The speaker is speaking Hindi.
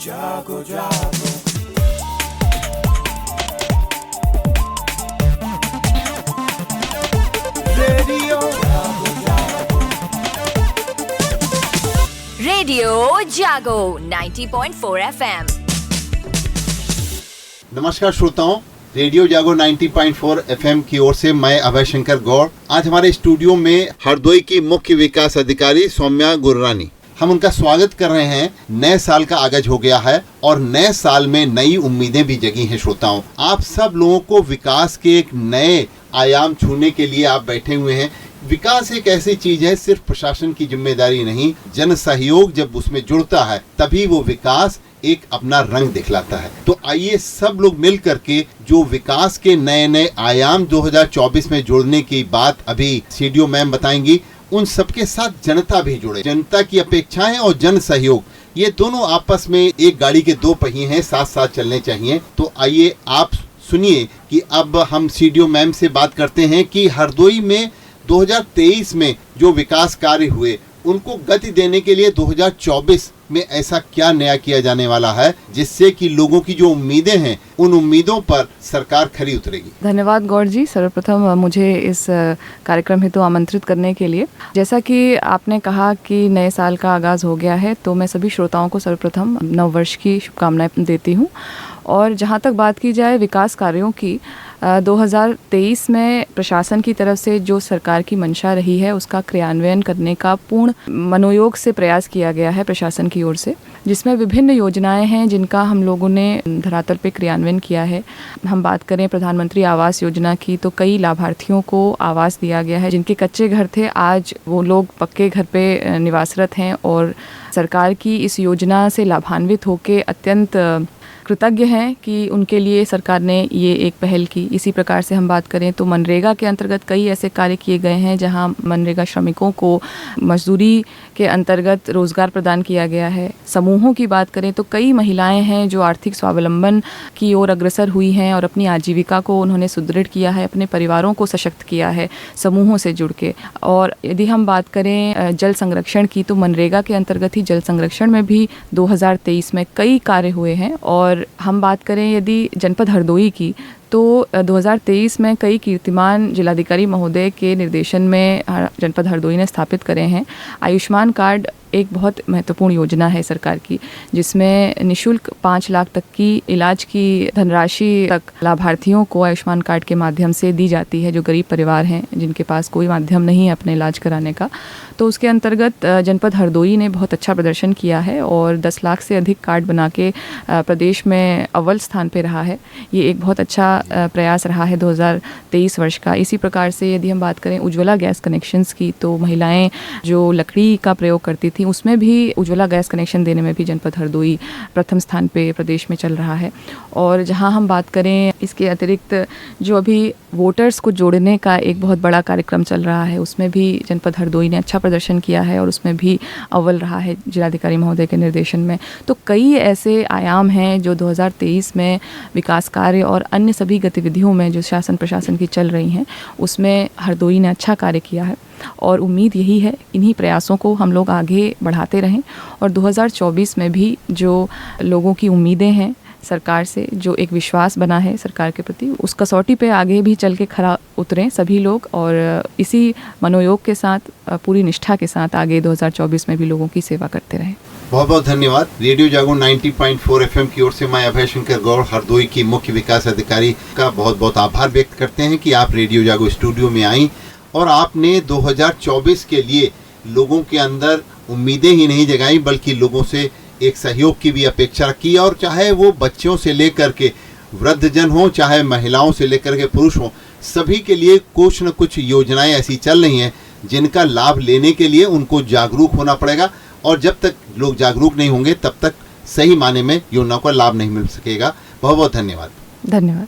जागो जागो रेडियो जागो 90.4 FM। नमस्कार श्रोताओं, रेडियो जागो 90.4 FM की ओर से मैं अभय शंकर गौड़। आज हमारे स्टूडियो में हरदोई की मुख्य विकास अधिकारी सौम्या गुररानी, हम उनका स्वागत कर रहे हैं। नए साल का आगाज हो गया है और नए साल में नई उम्मीदें भी जगी हैं। श्रोताओं, आप सब लोगों को विकास के एक नए आयाम छूने के लिए आप बैठे हुए हैं। विकास एक ऐसी चीज है, सिर्फ प्रशासन की जिम्मेदारी नहीं, जन सहयोग जब उसमें जुड़ता है तभी वो विकास एक अपना रंग दिखलाता है। तो आइए सब लोग मिल करके जो विकास के नए नए आयाम 2024 में जोड़ने की बात अभी सीडीओ मैम बताएंगी, उन सबके साथ जनता भी जुड़े। जनता की अपेक्षाएं और जन सहयोग, ये दोनों आपस में एक गाड़ी के दो पहिए हैं, साथ साथ चलने चाहिए। तो आइए आप सुनिए कि अब हम सीडीओ मैम से बात करते हैं कि हरदोई में 2023 में जो विकास कार्य हुए उनको गति देने के लिए 2024 में ऐसा क्या नया किया जाने वाला है जिससे कि लोगों की जो उम्मीदें हैं उन उम्मीदों पर सरकार खरी उतरेगी। धन्यवाद गौड़ जी, सर्वप्रथम मुझे इस कार्यक्रम हेतु आमंत्रित करने के लिए। जैसा कि आपने कहा कि नए साल का आगाज हो गया है, तो मैं सभी श्रोताओं को सर्वप्रथम नव वर्ष की शुभकामनाएं देती हूँ। और जहाँ तक बात की जाए विकास कार्यों की, 2023 में प्रशासन की तरफ से जो सरकार की मंशा रही है उसका क्रियान्वयन करने का पूर्ण मनोयोग से प्रयास किया गया है प्रशासन की ओर से, जिसमें विभिन्न योजनाएं हैं जिनका हम लोगों ने धरातल पे क्रियान्वयन किया है। हम बात करें प्रधानमंत्री आवास योजना की, तो कई लाभार्थियों को आवास दिया गया है। जिनके कच्चे घर थे, आज वो लोग पक्के घर पे निवासरत हैं और सरकार की इस योजना से लाभान्वित होकर अत्यंत कृतज्ञ हैं कि उनके लिए सरकार ने ये एक पहल की। इसी प्रकार से हम बात करें तो मनरेगा के अंतर्गत कई ऐसे कार्य किए गए हैं जहां मनरेगा श्रमिकों को मजदूरी के अंतर्गत रोजगार प्रदान किया गया है। समूहों की बात करें तो कई महिलाएं हैं जो आर्थिक स्वावलंबन की ओर अग्रसर हुई हैं और अपनी आजीविका को उन्होंने सुदृढ़ किया है, अपने परिवारों को सशक्त किया है समूहों से जुड़ के। और यदि हम बात करें जल संरक्षण की, तो मनरेगा के अंतर्गत ही जल संरक्षण में भी 2023 में कई कार्य हुए हैं। और हम बात करें यदि जनपद हरदोई की, तो 2023 में कई कीर्तिमान जिलाधिकारी महोदय के निर्देशन में जनपद हरदोई ने स्थापित करे हैं। आयुष्मान कार्ड एक बहुत महत्वपूर्ण योजना है सरकार की, जिसमें निशुल्क 5 लाख तक की इलाज की धनराशि तक लाभार्थियों को आयुष्मान कार्ड के माध्यम से दी जाती है, जो गरीब परिवार हैं जिनके पास कोई माध्यम नहीं है अपने इलाज कराने का। तो उसके अंतर्गत जनपद हरदोई ने बहुत अच्छा प्रदर्शन किया है और 10 लाख से अधिक कार्ड बना के प्रदेश में अव्वल स्थान पे रहा है। ये एक बहुत अच्छा प्रयास रहा है 2023 वर्ष का। इसी प्रकार से यदि हम बात करें उज्ज्वला गैस कनेक्शंस की, तो महिलाएं जो लकड़ी का प्रयोग करती थी उसमें भी उज्ज्वला गैस कनेक्शन देने में भी जनपद हरदोई प्रथम स्थान पे प्रदेश में चल रहा है। और जहां हम बात करें इसके अतिरिक्त जो अभी वोटर्स को जोड़ने का एक बहुत बड़ा कार्यक्रम चल रहा है, उसमें भी जनपद हरदोई ने अच्छा प्रदर्शन किया है और उसमें भी अव्वल रहा है जिलाधिकारी महोदय के निर्देशन में। तो कई ऐसे आयाम हैं जो 2023 में विकास कार्य और अन्य सभी गतिविधियों में जो शासन प्रशासन की चल रही हैं उसमें हरदोई ने अच्छा कार्य किया है। और उम्मीद यही है इन्हीं प्रयासों को हम लोग आगे बढ़ाते रहें और 2024 में भी जो लोगों की उम्मीदें हैं सरकार से, जो एक विश्वास बना है सरकार के प्रति, उस कसौटी पे आगे भी चल के खरा उतरें सभी लोग और इसी मनोयोग के साथ, पूरी निष्ठा के साथ आगे 2024 में भी लोगों की सेवा करते रहें। बहुत बहुत धन्यवाद। रेडियो जागो 90.4 FM की ओर से मैं अभय शंकर गौड़ हरदोई की मुख्य विकास अधिकारी का बहुत बहुत आभार व्यक्त करते हैं कि आप रेडियो जागो स्टूडियो में आई और आपने 2024 के लिए लोगों के अंदर उम्मीदें ही नहीं जगाई बल्कि लोगों से एक सहयोग की भी अपेक्षा की। और चाहे वो बच्चों से लेकर के वृद्धजन हो, चाहे महिलाओं से लेकर के पुरुष हो, सभी के लिए कुछ न कुछ योजनाएं ऐसी चल रही हैं जिनका लाभ लेने के लिए उनको जागरूक होना पड़ेगा। और जब तक लोग जागरूक नहीं होंगे तब तक सही माने में योजनाओं का लाभ नहीं मिल सकेगा। बहुत बहुत धन्यवाद। धन्यवाद।